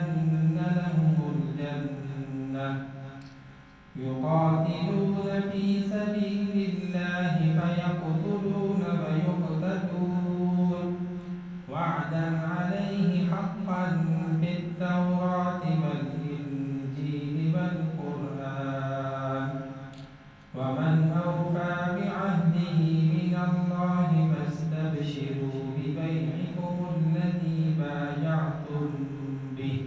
بأن لهم الجنة يقاتلون في سبيل الله فيقتلون ويقتلون وعدا عليه حقا في التوراة والإنجيل والقرآن ومن أوفى بعهده من الله فاستبشروا ببيعكم الذي بايعتم به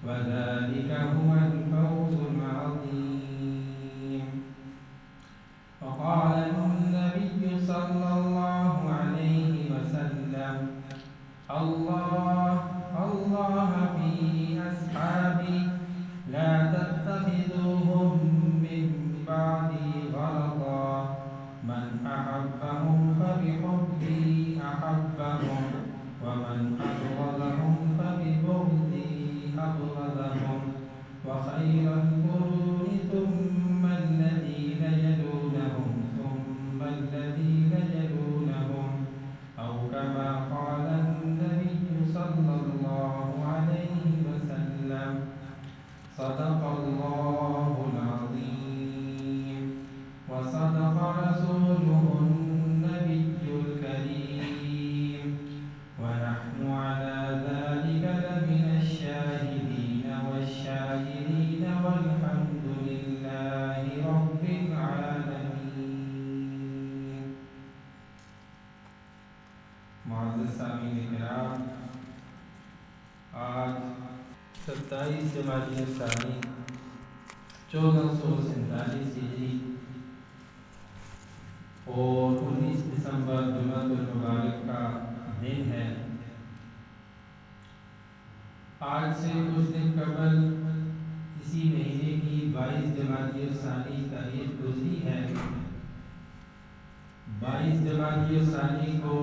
وذلك هو الفوز العظيم. وقال النبي صلى الله عليه وسلم الله في أصحابي لا تتخذوهم من بعدي غرضا من أحبهم فبحبي أحبهم ومن أبغضهم فببغضي أبغضهم وخير القرون ثم الذين يلونهم ثم الذين يلونهم أو كما قال النبي صلى الله عليه وسلم صدق الله العظيم وصدق رسوله النبي الكريم ونحن على ذلك لمن الشاهدين والشاكرين والحمد لله رب العالمين. معزز سامعین کرام، آج 27 جمادی الثانی 1447 ہجری اور 19 دسمبر جمعۃ المبارک کا دن ہے۔ آج سے کچھ دن قبل اسی مہینے کی 22 جمادی الثانی تاریخ گزری ہے۔ 22 جمادی الثانی کو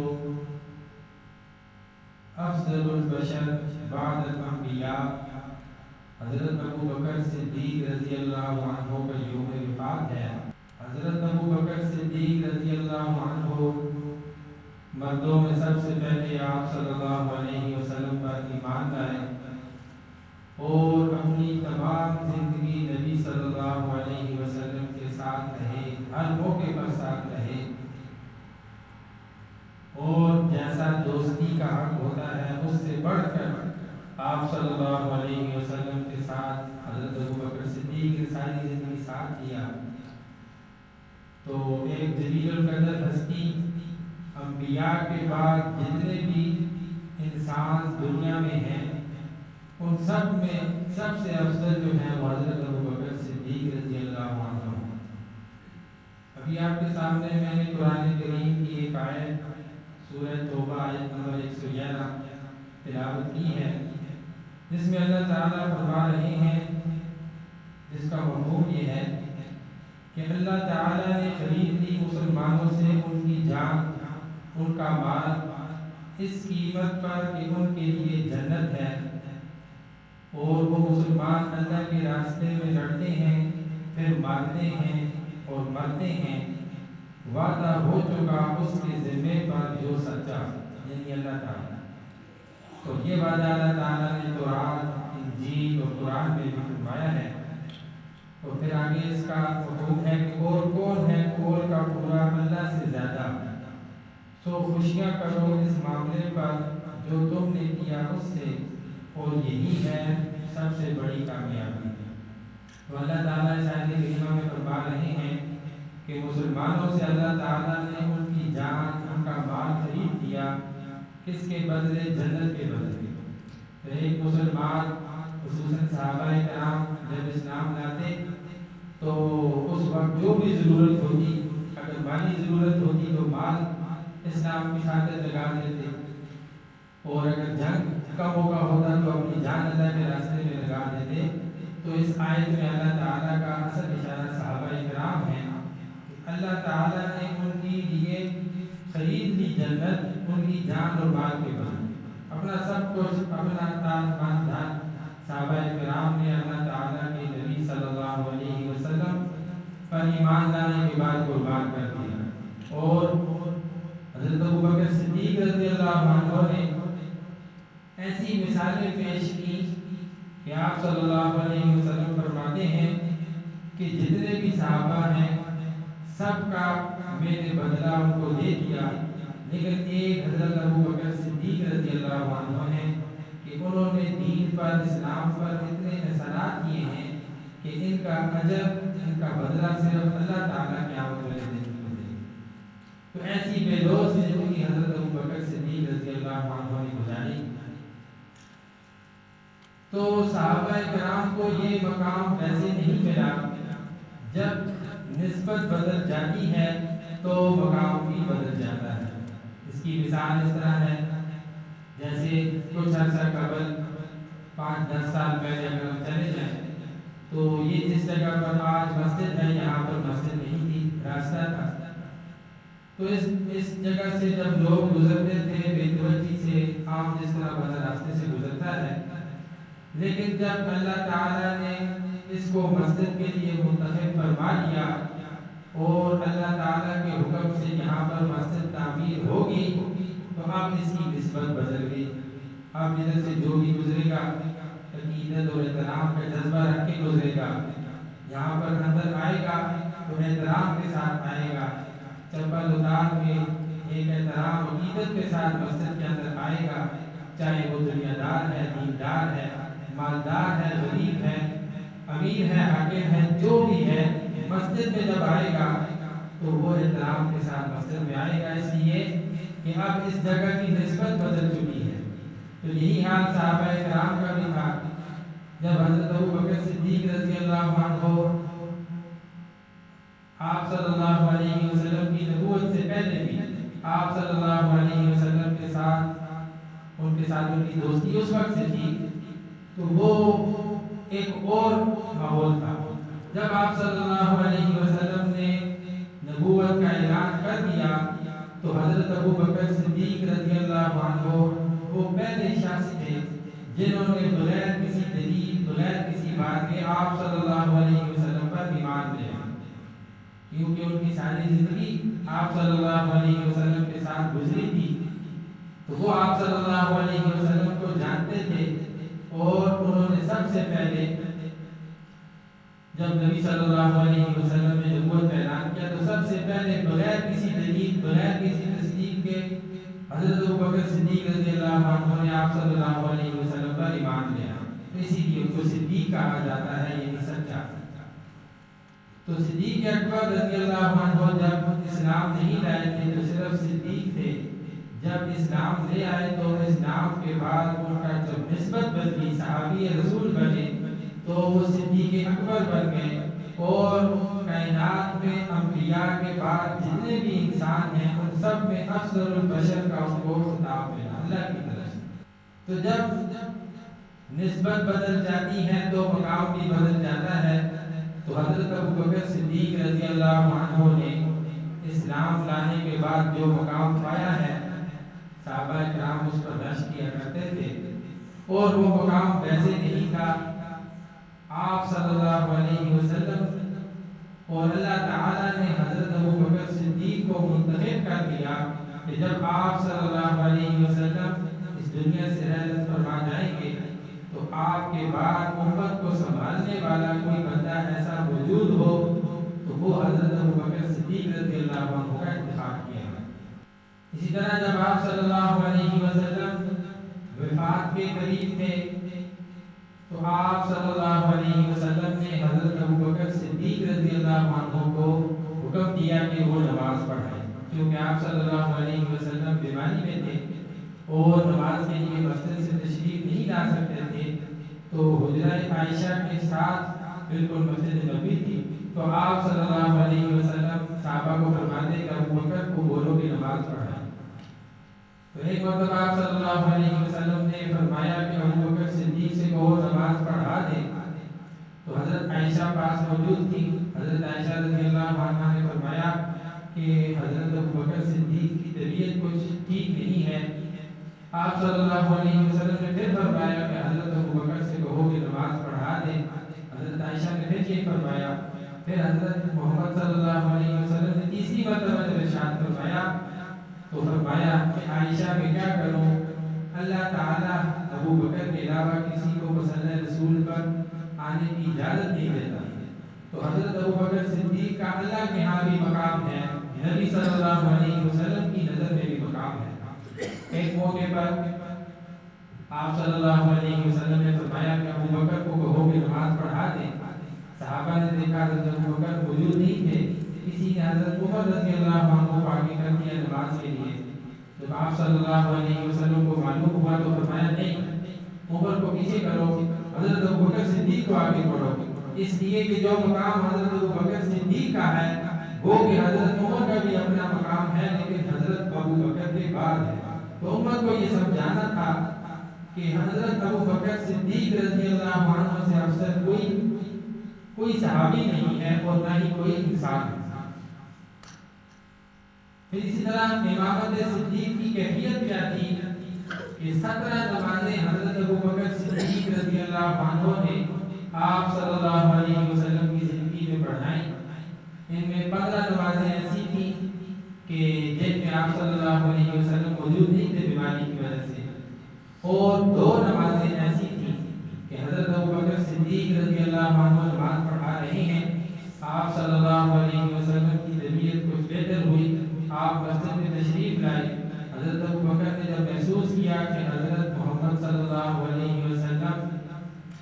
افضل البشر بعد الانبیاء حضرت ابوبکر صدیق رضی اللہ عنہ کا یوم وفات ہے۔ حضرت ابوبکر صدیق رضی اللہ عنہ مردوں میں سب سے پہلے آپ صلی اللہ علیہ وسلم پر ایمان لائے اور اپنی تمام زندگی نبی صلی اللہ علیہ وسلم کے ساتھ رہے، ہر موقع پر ساتھ رہے، اور جیسا دوستی کا حق ہوتا ہے اس سے بڑھ کر آپ صلی اللہ علیہ وسلم کے ساتھ حضرت ابوبکر صدیق نے ساری زندگی ساتھ دیا۔ تو ایک جلیل القدر ہستی، انبیاء کے بعد جتنے بھی انسان دنیا میں ہیں ان سب میں سب سے افضل جو ہے وہ حضرت ابوبکر صدیق رضی اللہ عنہ۔ ابھی آپ کے سامنے میں نے قرآن کریم کی ایک آیت سورہ توبہ آیت نمبر 111 تلاوت کی ہے، جس میں اللہ تعالیٰ فرما رہے ہیں، جس کا مفہوم یہ ہے کہ اللہ تعالیٰ نے خرید لی مسلمانوں سے ان کی جان، ان کا مال، اس قیمت پر کہ ان کے لیے جنت ہے، اور وہ مسلمان اللہ کے راستے میں لڑتے ہیں، پھر مارتے ہیں اور مرتے ہیں، وعدہ ہو چکا اس کے ذمے پر جو سچا، یعنی اللہ تعالیٰ۔ تو یہ وعدہ اللہ تعالیٰ نے تورات، انجیل اور قرآن میں بھی فرمایا ہے۔ تو پھر آگے اس کا حکم ہے کہ اور کون ہے قول کا پورا اللہ سے زیادہ، سو خوشیاں کرو اس معاملے پر جو تم نے کیا اس سے، اور یہی ہے سب سے بڑی کامیابی۔ تو اللہ تعالیٰ اس آیت کریمہ میں فرما رہے ہیں کہ مسلمانوں سے اللہ تعالیٰ نے ان کی جان، ان کا مال خرید دیا، کس کے بدلے؟ جنت کے بدلے۔ تو ایک مسلمان خصوصاً صحابہ کرام جب اسلام لاتے تو اس وقت جو بھی ضرورت ہوتی، اگر مالی ضرورت ہوتی تو مال اسلام کی خاطر لگا دیتے، اور اگر جنگ کا موقع ہوتا تو اپنی جان اللہ کے راستے میں لگا دیتے۔ تو اس آیت میں اللہ تعالیٰ کا اصل اشارہ صحابہ کرام ہے کہ اللہ تعالیٰ نے ان کے لیے خرید لی جنت، ان کی جان اور مال کے بدلے، اپنا سب کچھ، اپنا تان مان دھن صحابہ کرام نے اللہ تعالیٰ کے نبی صلی اللہ علیہ وسلم پر ایمان لانے کے بعد قربان کر دیا۔ اور حضرت ابوبکر صدیق رضی اللہ عنہ نے ایسی مثالیں پیش کی کہ آپ صلی اللہ علیہ وسلم فرماتے ہیں کہ جتنے بھی صحابہ ہیں سب کا میں نے بدلہ ان کو دے دیا، لیکن ایک حضرت ابو بکر صدیق رضی اللہ عنہ ہیں کہ انہوں نے دین پر، اسلام پر اتنے اثرات کیے ہیں کہ ان کا اجر، ان کا بدلہ صرف اللہ تعالیٰ قیامت والے دن کو دے گا۔ تو ایسی بے لوث زندگی حضرت ابو بکر صدیق رضی اللہ عنہ نے گزاری۔ تو صحابہ کرام کو یہ مقام ویسے نہیں ملا، جب نسبت بدل جاتی ہے تو مقام بھی بدل جاتا ہے۔ اس کی مثال اس طرح ہے، جیسے کچھ عرصہ قبل 5-10 سال پہلے اگر ہم چلے جائیں تو یہ جس جگہ پر آج مسجد ہے یہاں پر مسجد نہیں تھی، راستہ تھا۔ تو اس جگہ سے جب لوگ گزرتے تھے بے توجہی سے، عام جس طرح بندہ راستے سے گزرتا ہے، لیکن جب اللہ تعالیٰ نے اس کو مسجد کے لیے منتخب فرما لیا اور اللہ تعالیٰ کے حکم سے یہاں پر مسجد تعمیر ہوگی، تو اب اس کی نسبت بدل گئی۔ اب ادھر سے جو بھی گزرے گا عقیدت اور احترام کا جذبہ رکھ کے گزرے گا، یہاں پر اندر آئے گا تو احترام کے ساتھ آئے گا، چپل اتار کے ایک احترام عقیدت کے ساتھ مسجد کے اندر آئے گا، چاہے وہ دنیا دار ہے، دیندار ہے، مالدار ہے، غریب ہے، امیر ہے، حاکم ہے، جو بھی ہے، مسجد میں جب آئے گا تو وہ احترام کے ساتھ مسجد میں آئے گا، اس لیے کہ اب اس جگہ کی نسبت بدل چکی ہے۔ تو یہی حال صحابہ کرام کا بھی تھا۔ جب حضرت ابو بکر صدیق رضی اللہ عنہ آپ صلی اللہ علیہ وسلم کی نبوت سے پہلے بھی آپ صلی اللہ علیہ وسلم کے ساتھ ان کی دوستی اس وقت سے تھی، تو وہ ایک اور ماحول تھا۔ جب آپ صلی اللہ علیہ وسلم نے نبوت کا اعلان کر دیا تو حضرت ابو بکر صدیق رضی اللہ عنہ وہ پہلے شخص تھے جنہوں نے بغیر کسی دلیل، بغیر کسی بات کے آپ صلی اللہ علیہ وسلم پر ایمان لے آیا، کیونکہ ان کی ساری زندگی آپ صلی اللہ علیہ وسلم کے ساتھ گزری تھی، تو وہ آپ صلی اللہ علیہ وسلم کو جانتے تھے، اور انہوں نے سب سے پہلے جب نبی صلی اللہ علیہ وسلم نے نبوت کا اعلان کیا تو سب سے پہلے بغیر کسی دلیل، بغیر کسی تصدیق کے حضرت ابو بکر صدیق رضی اللہ عنہ نے آپ صلی اللہ علیہ وسلم پر ایمان لیا، اسی لیے ان کو صدیق کہا جاتا ہے، یعنی سچا۔ تو صدیق اکبر رضی اللہ عنہ جب اسلام نہیں لائے تھے تو صرف صدیق تھے، جب اسلام لے آئے تو اسلام کے بعد ان کا جب نسبت بدلی، صحابی رسول بنے تو وہ صدیق اکبر بن گئے، اور کائنات میں انبیاء کے بعد جتنے بھی انسان ہیں ان سب میں افضل البشر کا ان کو خطاب ملا اللہ کی طرف سے۔ تو جب نسبت بدل جاتی ہے تو مقام بھی بدل جاتا ہے۔ تو حضرت ابو بکر صدیق رضی اللہ عنہ نے اسلام لانے کے بعد جو مقام پایا ہے، صحابہ کرام اس پر رش کیا کرتے تھے، اور وہ مقام ویسے نہیں تھا۔ آپ صلی اللہ علیہ وسلم اور اللہ تعالیٰ نے حضرت ابو بکر صدیق کو منتخب کر دیا کہ جب آپ صلی اللہ علیہ وسلم اس دنیا سے رحلت فرما جائیں گے تو آپ کے بعد امت کو سنبھالنے والا کوئی بندہ ایسا موجود ہو تو وہ حضرت ابو بکر صدیق رضی اللہ عنہ کا انتخاب کیا۔ اسی طرح جب آپ صلی اللہ علیہ وسلم وفات کے قریب تھے تو آپ صلی اللہ علیہ وسلم نے حضرت ابو بکر صدیق رضی اللہ عنہ کو حکم دیا کہ وہ نماز پڑھائیں، کیونکہ آپ صلی اللہ علیہ وسلم بیماری میں تھے اور نماز کے لیے مسجد سے تشریف نہیں لا سکتے تھے، تو حجرہ عائشہ کے ساتھ بالکل مسجد نبوی تھی، تو آپ صلی اللہ علیہ وسلم صحابہ کو فرماتے کہ ابو بکر کو بولو کہ نماز پڑھائیں۔ تو ایک مرتبہ آپ صلی اللہ علیہ وسلم نے فرمایا کہ ابو بکر صدیق سے کہو نماز پڑھا دیں، تو حضرت عائشہ پاس موجود تھی۔ حضرت عائشہ رضی اللہ عنہا نے فرمایا کہ حضرت ابو بکر صدیق کی طبیعت کچھ ٹھیک نہیں ہے۔ آپ صلی اللہ علیہ وسلم نے پھر فرمایا کہ حضرت ابو بکر سے کہو کہ نماز پڑھا دیں۔ حضرت عائشہ نے پھر یہ فرمایا، پھر حضرت محمد صلی اللہ علیہ وسلم نے تیسری مرتبہ جب ارشاد فرمایا تو فرمایا کہ عائشہ میں کیا کروں، اللہ تعالیٰ ابو بکر کے علاوہ کسی کو مسئلہ رسول پر آنے کی اجازت نہیں دیتا. تو حضرت ابوبکر صدیق کا اللہ کے ہاں بھی مقام ہے, نبی صلی اللہ علیہ وسلم کی نظر میں بھی مقام ہے. ایک موقع پر آپ صلی اللہ علیہ وسلم نے فرمایا کہ ابوبکر کو کہو کہ نماز پڑھا دیں. صحابہ نے دیکھا حضرت ابوبکر موجود نہیں تھے, کسی نے حضرت عمر رضی اللہ عنہ کو آگے کر دیا نماز کے لیے. جب آپ صلی اللہ علیہ وسلم کو معلوم ہوا تو فرمایا نہیں, عمر کو پیچھے کرو, حضرت ابوبکر صدیق کو آگے پڑھو, اس لیے کہ جو مقام حضرت ابوبکر صدیق کا ہے وہ کہ حضرت عمر کا بھی اپنا مقام ہے, لیکن حضرت ابوبکر کے بعد ہے. تو عمر کو یہ سمجھانا تھا کہ حضرت ابوبکر صدیق رضی اللہ عنہ سے افضل کوئی صحابی نہیں ہے اور نہ ہی کوئی انسان ہے. پھر اسی طرح امامت صدیق کی کیفیت کیا تھی کہ 17 نمازیں حضرت ابوبکر صدیق رضی اللہ عنہ نے آپ صلی اللہ علیہ وسلم کی زندگی میں پڑھائیں. ان میں 15 نمازیں ایسی تھیں کہ جن میں آپ صلی اللہ علیہ وسلم موجود نہیں تھے بیماری کی وجہ سے, اور 2 نمازیں ایسی تھیں کہ حضرت ابوبکر صدیق رضی اللہ عنہ نماز پڑھا رہے ہیں, آپ صلی اللہ علیہ وسلم کی طبیعت کچھ بہتر ہوئی, آپ مسجد میں تشریف لائے. حضرت ابوبکر نے جب محسوس کیا کہ حضرت محمد صلی اللہ علیہ وسلم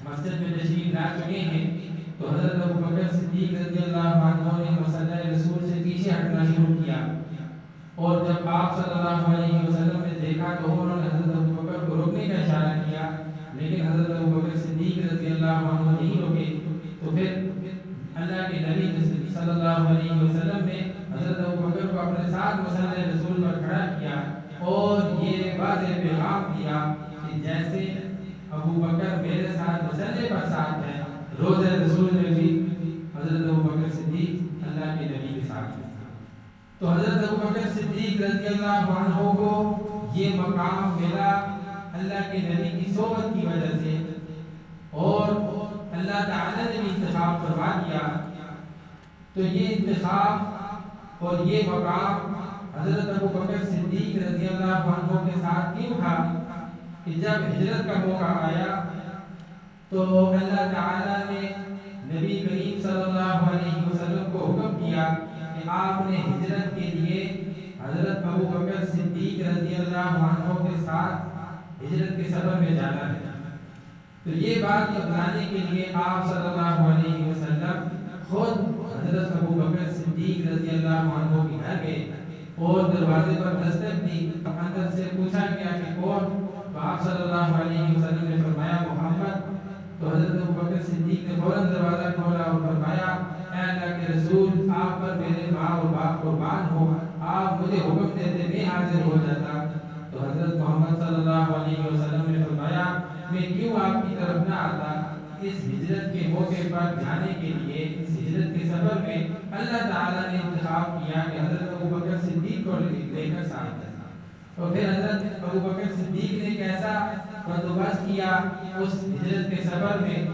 مسجد میں تشریف لا چکے ہیں, تو حضرت ابوبکر صدیق رضی اللہ عنہ نے مسئلہ رسول سے پیچھے ہٹنا شروع کیا. اور جب آپ صلی اللہ علیہ وسلم نے دیکھا تو انہوں نے حضرت ابوبکر کو روکنے کا اشارہ کیا, لیکن حضرت ابوبکر صدیق رضی اللہ عنہ نہیں روکے. تو پھر اللہ کے نبی صلی اللہ علیہ وسلم نے حضرت ابوبکر کو اپنے ساتھ مسئلہ رسول پر کھڑا کیا اور یہ واضح پیغام دیا کہ جیسے ابوبکر میرے ساتھ مسئلے پر ساتھ ہے, روزہ رسول میں بھی حضرت ابوبکر صدیق اللہ کے نبی کے ساتھ ہے. تو حضرت ابوبکر صدیق رضی اللہ عنہ کو یہ مقام ملا اللہ کے نبی کی صحبت کی وجہ سے, اور اللہ تعالی نے بھی انتخاب فرما دیا. تو یہ انتخاب اور یہ مقام حضرت ابوبکر صدیق رضی اللہ عنہ کے ساتھ کیوں تھا کہ جب ہجرت کا موقع آیا تو اللہ تعالی نے نبی کریم صلی اللہ علیہ وسلم کو حکم کیا کہ آپ نے ہجرت کے لیے حضرت ابوبکر صدیق رضی اللہ عنہ کے ساتھ ہجرت کے سفر میں جانا ہے. تو یہ بات بتانے کے لیے آپ صلی اللہ علیہ وسلم خود حضرت ابوبکر صدیق رضی اللہ عنہ کے گھر گئے اور دروازے پر دستک دی. اندر سے پوچھا گیا کہ کون؟ تو آپ صلی اللہ علیہ وسلم نے فرمایا محمد. تو حضرت ابوبکر صدیق نے فوراً دروازہ کھولا اور فرمایا اے اللہ کے رسول, آپ پر میرے ماں اور باپ قربان ہو, آپ مجھے حکم دیتے میں حاضر ہو جاتا. تو حضرت محمد صلی اللہ علیہ وسلم نے فرمایا میں کیوں آپ کی طرف نہ آتا. اس ہجرت کے موقع پر جانے کے لیے, اس ہجرت کے سفر میں اللہ تعالیٰ نے انتخاب کیا کہ حضرت ابوبکر صدیق کو لے کر ساتھ جائے. اور پھر حضرت ابوبکر صدیق نے کیسا بندوبست کیا اس ہجرت کے سفر میں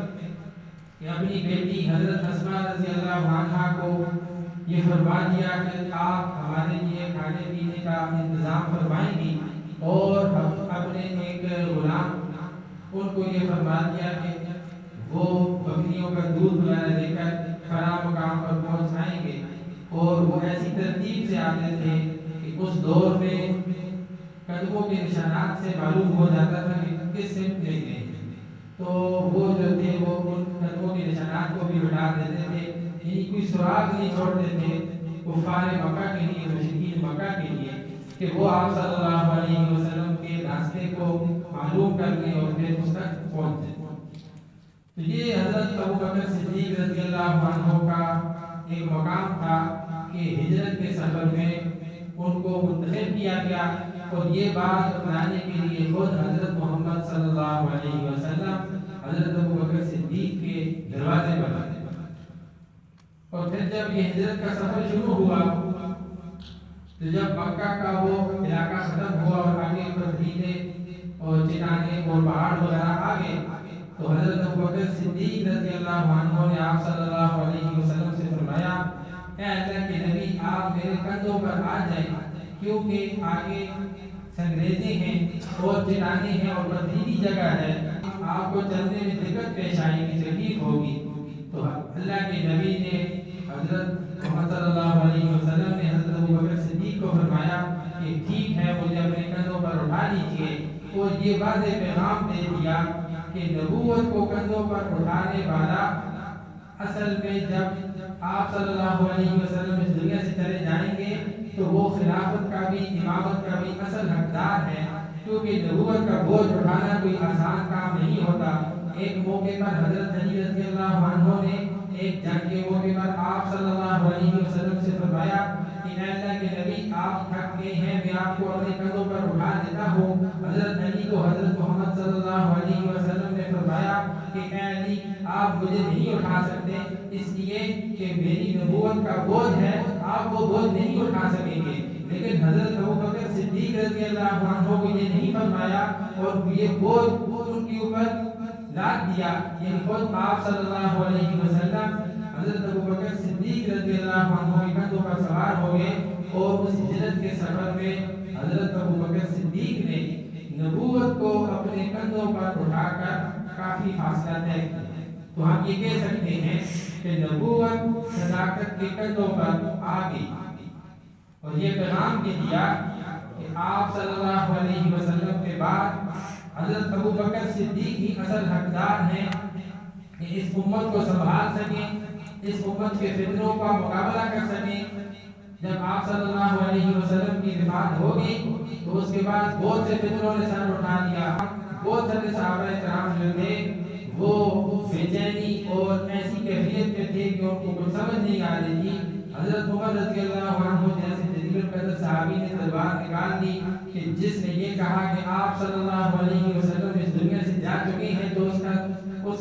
کہ اپنی بیٹی حضرت اسماء رضی اللہ عنہا کو یہ فرما دیا کہ آپ ہمارے لیے کھانے پینے کا انتظام فرمائیں گی, اور ہم اپنے ایک غلام ان کو یہ فرما دیا کہ وہ بکریوں کا دودھ وغیرہ لے کر خراب مقام پر پہنچائیں گے. اور وہ ایسی ترتیب سے آتے تھے کہ اس دور میں قدموں کے نشانات سے معلوم ہو جاتا تھا کہ کس سمت میں گئے. تو وہ جو تھے وہ ان قدموں کے نشانات کو بھی ہٹا دیتے تھے, یعنی کوئی سراغ نہیں چھوڑتے تھے کفار مکہ کے لیے, مشرکین مکہ کے لیے, کہ وہ آپ صلی اللہ علیہ وسلم کے راستے کو معلوم کر لیں اور پھر اس تک پہنچ جائیں. تو یہ حضرت ابوبکر صدیق رضی اللہ عنہ کا ایک مقام تھا کہ ہجرت کے سفر میں ان کو منتخب کیا گیا, اور یہ بات بتانے کے لیے خود حضرت محمد صلی اللہ علیہ وسلم حضرت ابوبکر صدیق کے دروازے پر آتے. اور پھر جب یہ ہجرت کا سفر شروع ہوا تو جب مکہ کا وہ علاقہ ختم ہوا اور آگے پتھریلے اور چٹانیں اور پہاڑ وغیرہ آ گئے, تو حضرت ابوبکر صدیق رضی اللہ عنہ نے آپ صلی اللہ علیہ وسلم سے فرمایا اے اللہ کے نبی, آپ میرے کندھوں پر آ جائیں, کیونکہ آگے سنگریزے ہیں اور چٹانیں ہیں اور پتھریلی جگہ ہے, آپ کو چلنے میں دقت پیش آئے گی، تکلیف ہوگی، تو اللہ کے نبی نے حضرت محمد صلی اللہ علیہ وسلم نے حضرت ابوبکر صدیق کو فرمایا کہ ٹھیک ہے، مجھے اپنے کندھوں پر اٹھا لیجیے، اور یہ واضح پیغام دے دیا کہ نبوت کو کندھوں پر اٹھانے والا اصل میں جب آپ صلی اللہ علیہ وسلم اس دنیا سے چلے جائیں گے تو وہ خلافت کا بھی، امامت کا بھی اصل حقدار ہے، کیونکہ نبوت کا بوجھ اٹھانا کوئی آسان کام نہیں ہوتا۔ ایک موقع پر حضرت علی رضی اللہ عنہ نے ایک جنگ کے موقع پر آپ صلی اللہ علیہ وسلم سے فرمایا کہ اے اللہ کے نبی، آپ تھک گئے ہیں، میں آپ کو اپنے کندھوں پر اٹھا دیتا ہوں۔ حضرت علی کو حضرت محمد صلی اللہ علیہ وسلم نے فرمایا کہ اے علی، آپ مجھے نہیں اٹھا سکتے، اس لیے کہ میری نبوت کا بوجھ ہے، آپ وہ بوجھ نہیں اٹھا سکیں گے۔ لیکن حضرت ابوبکر صدیق رضی اللہ عنہ کو یہ نہیں فرمایا اور یہ بوجھ ان کے اوپر لاد دیا، یعنی خود آپ صلی اللہ علیہ وسلم حضرت ابوبکر صدیق رضی اللہ عنہ کے کندھوں پر سوار ہو گئے، اور اس ہجرت کے سفر میں حضرت ابوبکر صدیق نے نبوت کو اپنے کندھوں پر اٹھا کر کافی فاصلہ طے کیا۔ تو ہم یہ کہہ سکتے ہیں کہ نبوت صداقت کے کندھوں پر آ گئی، اور یہ پیغام بھی دیا کہ آپ صلی اللہ علیہ وسلم کے بعد حضرت ابوبکر صدیق ہی اصل حقدار ہیں کہ اس امت کو سنبھال سکیں، اس امت کے فتنوں کا مقابلہ کر سکیں۔ جب آپ صلی اللہ علیہ وسلم کی وفات ہوگی تو اس کے بعد بہت سے فتنوں نے سر اٹھا لیا، بہت سارے صحابہ کرام جو تھے وہ بے چینی اور ایسی کیفیت میں تھے کہ ان کو کچھ سمجھ نہیں آ رہی تھی۔ حضرت عمر رضی اللہ عنہ جیسے جلیل القدر صحابی نے تلوار نکال دی کہ جس نے یہ کہا کہ آپ صلی اللہ علیہ وسلم اس دنیا سے جا چکے ہیں تو اس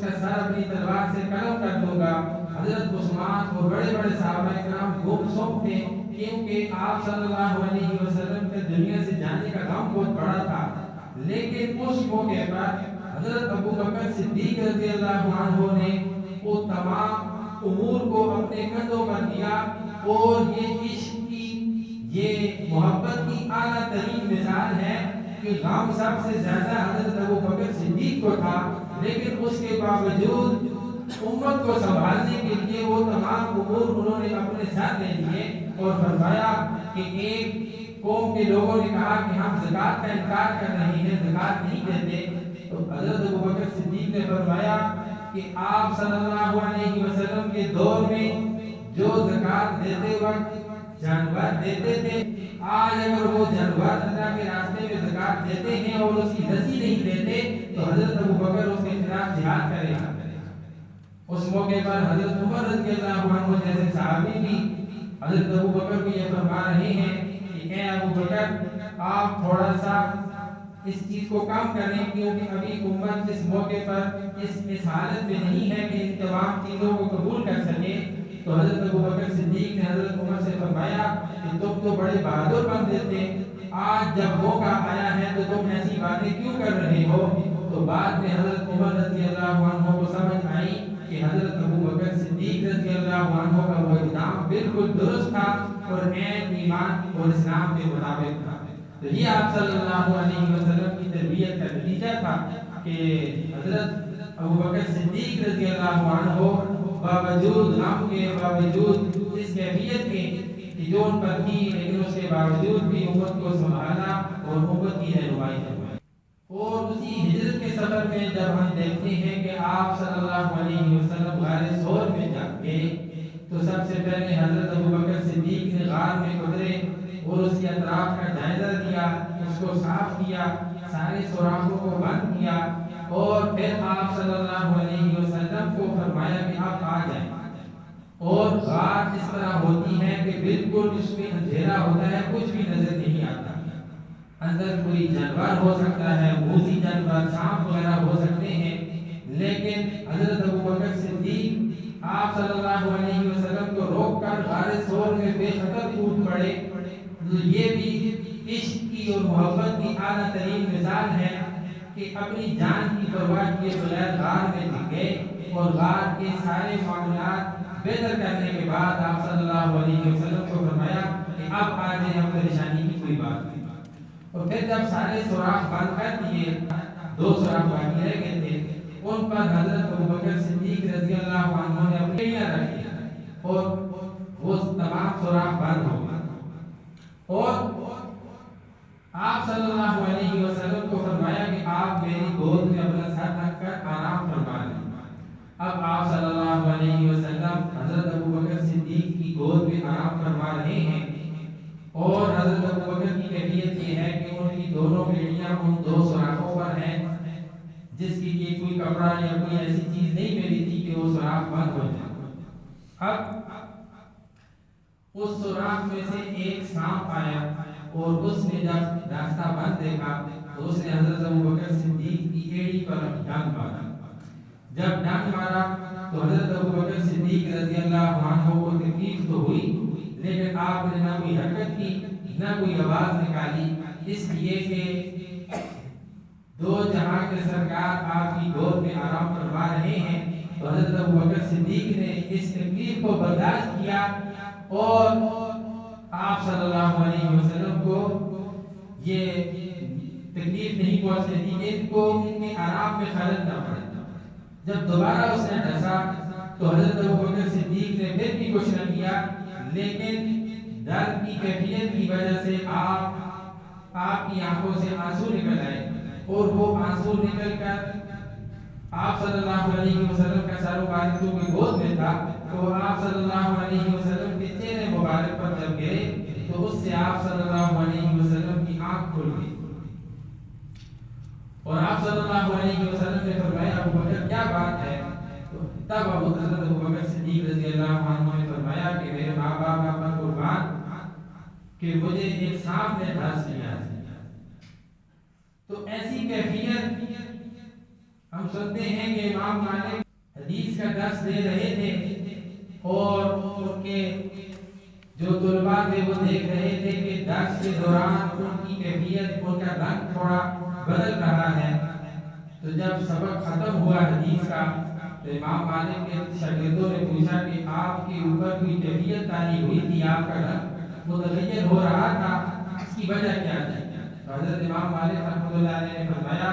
کا سر اپنی تلوار سے قلم کر دوں گا۔ حضرت عثمان اور بڑے بڑے صحابہ کرام گم سم تھے، کیونکہ آپ صلی اللہ علیہ وسلم کے دنیا سے جانے کا غم بہت بڑا تھا۔ لیکن اس موقع پر حضرت ابوبکر صدیق رضی اللہ عنہ نے وہ تمام امور کو اپنے کندھوں پر لیا، اور یہ عشق کی، یہ محبت کی اعلیٰ ترین مثال ہے کہ غم سب سے زیادہ حضرت ابوبکر صدیق کو تھا، لیکن اس کے باوجود امت کو سنبھالنے کے لیے وہ تمام امور انہوں نے اپنے ساتھ لے لیے، اور فرمایا کہ ایک قوم کے لوگوں نے کہا کہ ہم زکوٰۃ کا انکار کر رہے ہیں، زکوٰۃ نہیں دیتے، تو حضرت ابوبکر صدیق نے فرمایا کہ آپ صلی اللہ علیہ وسلم کے دور میں جو زکوٰۃ دیتے وقت جانور دیتے تھے، آج اگر وہ جانور اللہ کے راستے میں زکوٰۃ دیتے ہیں اور اس کی رسی نہیں دیتے تو حضرت ابوبکر اس کے خلاف جہاد کرے گا۔ اس موقع پر حضرت عمر رضی اللہ عنہ جیسے صحابی بھی حضرت ابوبکر کو یہ فرما رہے ہیں کہ اے ابوبکر، آپ تھوڑا سا اس چیز کو کم کریں، کیونکہ ابھی امت اس موقع پر اس حالت میں نہیں ہے کہ ان تمام چیزوں کو قبول کر سکے۔ تو حضرت ابوبکر صدیق نے حضرت عمر سے فرمایا کہ تم تو بڑے بہادر بندے تھے، آج جب موقع آیا ہے تو تم ایسی باتیں کیوں کر رہے ہو؟ تو بعد میں حضرت عمر رضی اللہ عنہ کو سمجھ آئی کہ حضرت ابوبکر صدیق رضی اللہ عنہ کا وہ اقدام بالکل درست تھا اور عین ایمان اور اسلام کے مطابق تھا۔ تو یہ آپ صلی اللہ علیہ وسلم کی تربیت کا نتیجہ تھا کہ حضرت ابوبکر صدیق رضی اللہ عنہ باوجود غم کے، باوجود اس کیفیت کے کہ جو ان پر تھی، لیکن اس کے باوجود بھی امت کو سنبھالا اور امت کی رہنمائی کروائی۔ اور اسی ہجرت کے سفر میں جب ہم دیکھتے ہیں کہ آپ صلی اللہ علیہ وسلم غار ثور میں جا گئے تو سب سے پہلے حضرت ابوبکر صدیق نے غار میں اترے اور اس کے اطراف کا جائزہ لیا، اس کو صاف کیا، سارے سوراخوں کو بند کیا، اور پھر آپ صلی اللہ علیہ وسلم کو فرمایا کہ آپ آ جائیں۔ اور غار اس طرح ہوتی ہے کہ بالکل اس میں اندھیرا ہوتا ہے، کچھ بھی نظر نہیں آتا، اندر کوئی جانور ہو سکتا ہے، موذی جانور، سانپ وغیرہ ہو سکتے ہیں، لیکن حضرت ابوبکر صدیق آپ صلی اللہ علیہ وسلم کو روک کر غار ثور میں بے خطر کود پڑے۔ یہ بھی عشق کی اور محبت کی اعلیٰ ترین مثال ہے کہ اپنی جان کی پرواہ کیے بغیر غار میں گئے، اور غار کے سارے معاملات بہتر کرنے کے بعد آپ صلی اللہ علیہ وسلم کو فرمایا کہ اب آ جائیں، اب پریشانی کی کوئی بات نہیں۔ اور پھر جب سارے سوراخ بند کر دیے، 2 سوراخ باقی رہ گئے تھے، پر حضرت ابوبکر صدیق رضی اللہ عنہ نے اپنی ایڑیاں رکھی اور وہ تمام سوراخ بند ہو گئے اور آپ صلی اللہ علیہ وسلم کو فرمایا کہ آپ میری گود میں اپنا سر رکھ کر آرام فرما لیں۔ اب آپ صلی اللہ علیہ وسلم حضرت ابوبکر صدیق کی گود میں آرام فرما رہے ہیں اور حضرت ابوبکر کی کیفیت یہ ہے کہ ان کی دونوں بیڑیاں ان دو سوراخوں پر ہیں جس کی کہ کوئی کپڑا یا کوئی ایسی چیز نہیں ملی تھی کہ وہ سوراخ بند ہو جائے۔ اب اس سوراخ میں سے ایک سانپ آیا اور اس نے جب راستہ بند دیکھا تو اس نے حضرت ابوبکر صدیق کی ایڑی پر ڈنک مارا۔ جب ڈنک مارا تو حضرت ابوبکر صدیق رضی اللہ عنہ کو تکلیف تو ہوئی لیکن آپ نے نہ کوئی حرکت کی نہ کوئی آواز نکالی، اس لیے کہ دو جہاں کے سرکار آپ کی گود میں آرام فرما رہے ہیں۔ تو حضرت ابوبکر صدیق نے اس تکلیف کو برداشت کیا اور آپ صلی اللہ علیہ وسلم کو یہ تکلیف نہیں پہنچنے دی کہ ان کو ان کے آرام میں خلل نہ پڑے۔ جب دوبارہ اس نے ڈسا تو حضرت ابوبکر صدیق نے پھر بھی کچھ نہ کیا لیکن درد کی کیفیت کی وجہ سے آپ کی آنکھوں سے آنسو نکل آئے اور وہ آنسو نکل کر آپ صلی اللہ علیہ وسلم کا سر مبارک کے گود میں تھا تو آپ صلی اللہ علیہ وسلم کے چہرے مبارک پر جب گرے تو اس سے آپ صلی اللہ علیہ وسلم کی آنکھ کھل گئی اور آپ صلی اللہ علیہ وسلم نے فرمایا ابوبکر کیا بات ہے؟ تب حضرت ابوبکر صدیق رضی اللہ عنہ نے فرمایا کہ میرے ماں باپ پر قربان کہ مجھے ایک سانپ نے ڈس لیا۔ تو ایسی کیفیت ہم سنتے ہیں کہ امام مالک حدیث کا درس دے رہے تھے اور ان کے جو طلباء تھے وہ دیکھ رہے تھے کہ درس کے دوران ان کی کیفیت ان کا رنگ تھوڑا بدل رہا ہے۔ تو جب سبق ختم ہوا حدیث کا تو امام مالک کے شاگردوں نے پوچھا کہ آپ کے اوپر کوئی کیفیت تاری ہوئی تھی، آپ کا رنگ متغیر ہو رہا تھا، اس کی وجہ کیا تھی؟ حضرت امام مالک رحمۃ اللہ علیہ نے فرمایا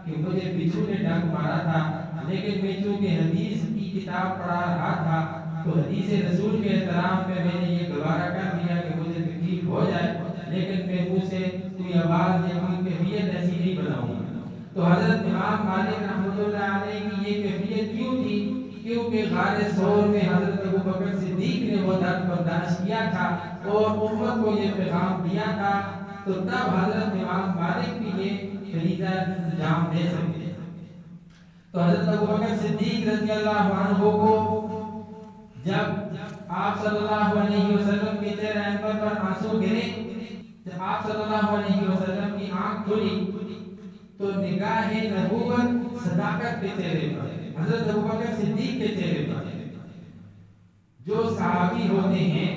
کہ مجھے بچھو نے ڈنک مارا تھا لیکن میں چونکہ حدیث کی کتاب پڑھا رہا تھا تو حدیث رسول کے احترام میں نے یہ گوارا کر لیا کہ مجھے تکلیف ہو جائے لیکن میں منہ سے کوئی آواز یا کوئی کیفیت ایسی نہیں بناؤں گا۔ تو حضرت امام مالک رحمۃ اللہ علیہ کی یہ کیفیت کیوں تھی؟ کیونکہ غار ثور میں حضرت ابوبکر صدیق نے وہ درد برداشت کیا تھا اور امت کو یہ پیغام دیا تھا، تو تب حضرت امام مالک بھی یہ فریضہ انجام دے سکتے۔ تو حضرت ابوبکر صدیق رضی اللہ عنہ کو جب آپ صلی اللہ علیہ وسلم کے چہرے انور پر آنسو گرے، جب آپ صلی اللہ علیہ وسلم کی آنکھ کھلی تو نگاہ نبوت صداقت کے چہرے پر، حضرت ابوبکر صدیق کے چہرے پر۔ جو صحابی ہوتے ہیں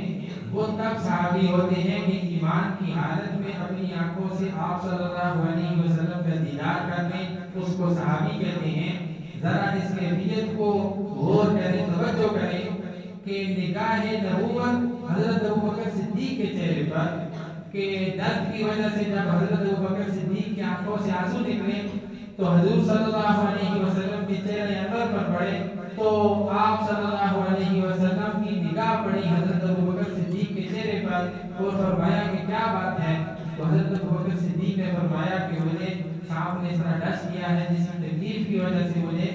وہ تب صحابی ہوتے ہیں کہ ایمان کی حالت میں اپنی آنکھوں سے آپ صلی اللہ علیہ وسلم کا دیدار کرنے، اس کو صحابی کہتے ہیں۔ ذرا اس کیفیت کو غور کریں، توجہ کریں کہ نگاہ نبوت حضرت ابوبکر صدیق کے چہرے پر کہ درد کی وجہ سے جب حضرت ابوبکر صدیق کی آنکھوں سے آنسو نکلے تو حضور صلی اللہ علیہ وسلم کے چہرے انور پر پڑے تو آپ صلی اللہ علیہ وسلم کی نگاہ پڑی حضرت ابوبکر صدیق کے چہرے پر اور فرمایا کہ کیا بات ہے؟ تو حضرت ابوبکر صدیق نے فرمایا کہ مجھے سانپ نے اس طرح ڈس لیا ہے جس کی تکلیف کی وجہ سے مجھے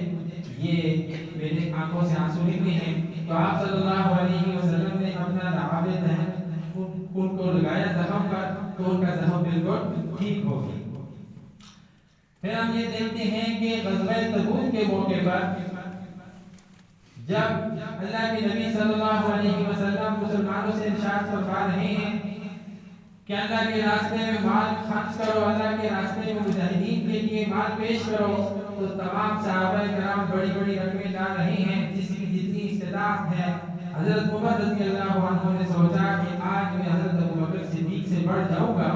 یہ میرے آنکھوں سے آنسو نکلے ہیں۔ تو آپ صلی اللہ علیہ وسلم نے اپنا لعاب ذہن ان کو لگایا زخم پر تو ان کا زخم بالکل ٹھیک ہو گیا۔ پھر ہم یہ دیکھتے ہیں کہ غزوہ تبوک کے موقع پر جب اللہ کے نبی صلی اللہ علیہ وسلم مسلمانوں سے ارشاد فرما رہے ہیں کہ اللہ کے راستے میں مال خرچ کرو، اللہ کے راستے میں مجاہدین کے لیے مال پیش کرو، تو تمام صحابہ کرام بڑی بڑی رقمیں لا رہے ہیں جس کی جتنی استطاعت ہے۔ حضرت عمر رضی اللہ عنہ نے سوچا کہ آج میں حضرت ابوبکر صدیق سے بڑھ جاؤں گا۔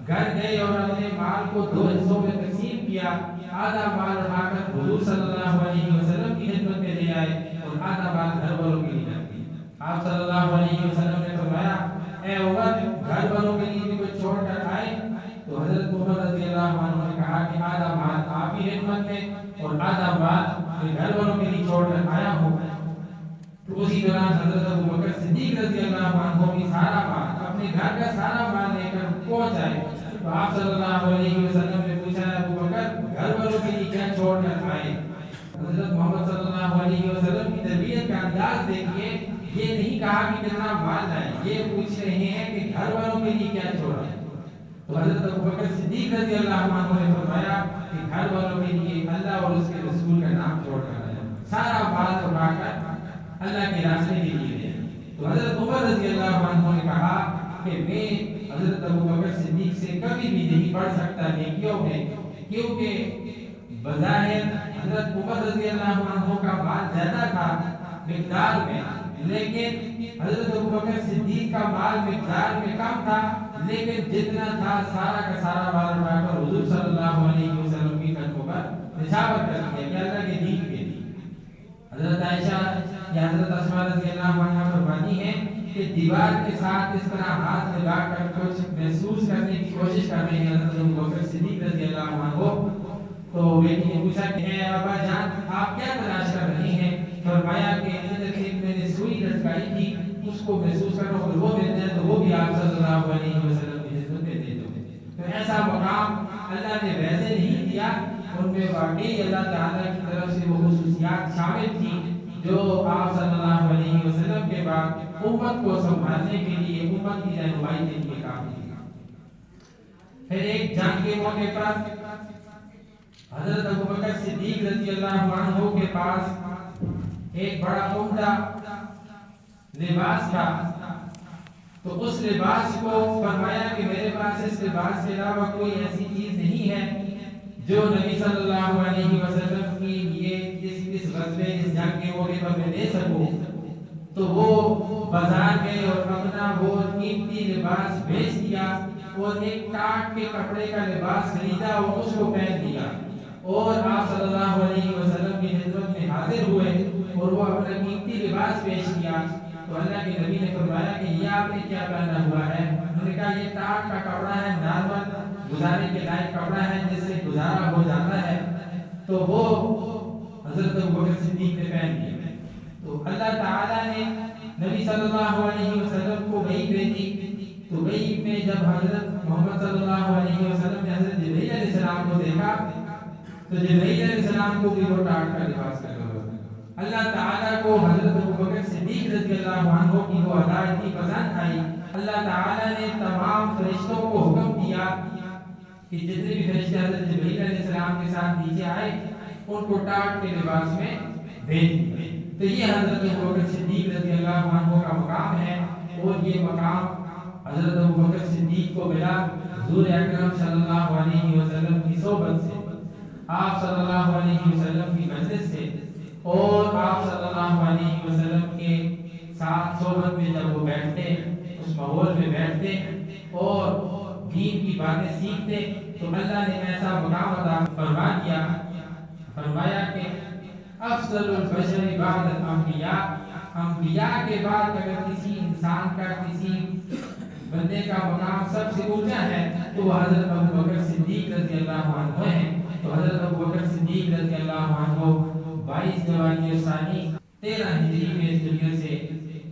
گھر گئے اور اپنے مال کو دو حصوں میں تقسیم کیا، آدھا مال اٹھا کر حضور صلی اللہ علیہ وسلم کی خدمت میں لے آئے اور آدھا مال گھر والوں کے لیے رکھ دیا۔ آپ صلی اللہ علیہ وسلم نے فرمایا اے عمر، گھر والوں کے لیے بھی کچھ چھوڑ کر آئے؟ تو حضرت عمر رضی اللہ عنہ نے کہا کہ آدھا مال آپ کی خدمت میں اور آدھا مال میں گھر والوں کے لیے چھوڑ کر آیا ہوں۔ تو اسی دوران حضرت ابوبکر صدیق رضی اللہ عنہ بھی سارا مال اپنے گھر کا سارا مال لے کر پہنچ آئے۔ تو آپ صلی اللہ علیہ وسلم نے پوچھا ابوبکر گھر والوں کے لیے کیا چھوڑ کر آئے؟ حضرت محمد صلی اللہ علیہ وسلم کی تربیت کا انداز دیکھیے، یہ نہیں کہا کہ کتنا مال لائے، یہ پوچھ رہے ہیں کہ گھر والوں کے لیے کیا چھوڑا ہے۔ تو حضرت ابوبکر صدیق رضی اللہ عنہ نے فرمایا کہ گھر والوں کے لیے اللہ اور اس کے رسول کا نام چھوڑ کر آیا، سارا مال اٹھا کر اللہ کے راستے کے لیے دے۔ تو حضرت عمر رضی اللہ عنہ نے کہا کہ میں حضرت ابوبکر صدیق سے کبھی بھی نہیں بڑھ سکتا نیکیوں میں، کیونکہ بظاہر حضرت عمر رضی اللہ عنہ کا مال زیادہ تھا مقدار میں، لیکن حضرت ابوبکر صدیق کا مال مقدار میں کم تھا، لیکن جتنا تھا سارا کا سارا مال اٹھا کر حضور صلی اللہ علیہ وسلم کی قدموں پر نچھاور کر دیا کہ اللہ کے دین کے لیے۔ حضرت عائشہ یا حضرت اسماء رضی اللہ عنہا فرماتی ہیں کہ دیوار کے ساتھ اس طرح ہاتھ لگا کر کچھ محسوس کرنے کی کوشش کر رہے ہیں حضرت ابوبکر صدیق رضی اللہ عنہ۔ تو بیٹی نے پوچھا کہ اے ابا جان آپ کیا تلاش کر رہی ہیں؟ فرمایا کہ میں نے سوئی لٹکائی تھی، اس کو محسوس کرو، اور وہ مل جائے تو وہ بھی آپ صلی اللہ علیہ وسلم کی خدمت میں دے دو۔ تو ایسا مقام اللہ نے ویسے نہیں دیا، ان میں واقعی اللہ تعالیٰ کی طرف سے وہ خصوصیات شامل تھی جو آپ صلی اللہ علیہ وسلم کے بعد امت کو سنبھالنے کے لیے، امت کی رہنمائی کے لیے کافی تھی۔ پھر ایک جنگ کے موقع پر حضرت ابوبکر صدیق رضی اللہ عنہ کے پاس ایک بڑا عمدہ لباس تھا، تو اس لباس کو فرمایا کہ میرے پاس اس لباس کے علاوہ کوئی ایسی چیز نہیں ہے جو نبی صلی اللہ علیہ وسلم کی یہ اس غزوے اس جنگ کے موقع پر میں دے سکوں۔ تو وہ بازار گئے اور اپنا وہ قیمتی لباس بیچ دیا اور ایک ٹاٹ کے کپڑے کا لباس خریدا اور اس کو پہن لیا، اور آپ صلی اللہ علیہ وسلم کی خدمت میں حاضر ہوئے اور وہ اپنا قیمتی لباس پیش کیا۔ تو اللہ کے نبی نے فرمایا کہ یہ آپ نے کیا پہنا ہوا ہے؟ انہوں نے کہا یہ ٹاٹ کا کپڑا ہے، نارمل گزارے کے لائق کپڑا ہے جس سے گزارا ہو جاتا ہے۔ تو وہ حضرت ابوبکر صدیق نے پہن لیا۔ تو اللہ تعالیٰ نے نبی صلی اللہ علیہ وسلم کو وحی بھیجی، تو وحی میں جب حضرت محمد صلی اللہ علیہ وسلم نے حضرت جبرائیل علیہ السلام کو دیکھا تو جبرائیل علیہ السلام کو بھی وہ ٹاٹ کا لباس کر رہا تھا۔ اللہ تعالیٰ کو حضرت ابوبکر صدیق رضی اللہ عنہ کی وہ ادا اتنی پسند آئی، اللہ تعالیٰ نے تمام فرشتوں کو حکم دیا کہ جتنے بھی فرشتے حضرت جبرائیل علیہ السلام کے ساتھ نیچے آئے ان کو ٹاٹ کے لباس میں بھیج دیا۔ تو یہ حضرت ابوبکر صدیق رضی اللہ عنہ کا مقام ہے، اور یہ مقام حضرت ابوبکر صدیق کو ملا حضور اکرم صلی اللہ علیہ وسلم کی صحبت سے، آپ صلی اللہ علیہ وسلم کی مجلس سے، اور آپ صلی اللہ علیہ وسلم کے ساتھ صحبت میں جب وہ بیٹھتے، اس ماحول میں بیٹھتے اور دین کی باتیں سیکھتے، تو اللہ نے ایسا مقام عطا فرما دیا، فرمایا کہ افضل البشر بعد الانبیاء، انبیاء کے بعد اگر کسی انسان کا، کسی بندے کا مقام سب سے اونچا ہے تو وہ حضرت ابوبکر صدیق رضی اللہ عنہ ہیں۔ تو حضرت ابوبکر صدیق رضی اللہ عنہ 22 جوانی ثانی 13 ہجری میں اس دنیا سے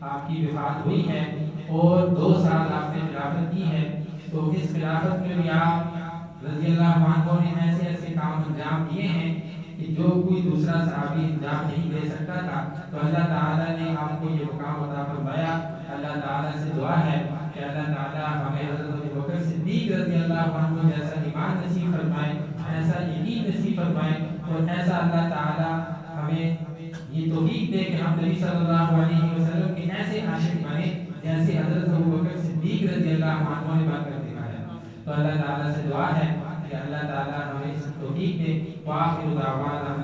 آپ کی وفات ہوئی ہے، اور 2 سال آپ نے خلافت کی ہے۔ تو اس خلافت میں بھی آپ رضی اللہ عنہ نے ایسے ایسے کام انجام دیے ہیں کہ جو کوئی دوسرا صحابی انجام نہیں دے سکتا تھا۔ تو اللہ تعالیٰ نے آپ کو یہ مقام عطا فرمایا۔ اللہ تعالیٰ سے دعا ہے کہ اللہ تعالیٰ ہمیں حضرت ابوبکر صدیق رضی اللہ عنہ جیسا ایمان نصیب فرمائے، ایسا یقین نصیب فرمائے، اور ایسا اللہ تعالیٰ ہمیں یہ توفیق دے کہ ہم نبی صلی اللہ علیہ وسلم کے ایسے عاشق بنے جیسے حضرت ابوبکر صدیق رضی اللہ عنہ نے بن کر دکھایا۔ تو اللہ تعالیٰ سے دعا ہے کہ اللہ تعالیٰ ہمیں اس توفیق دے۔ وآخر دعوانا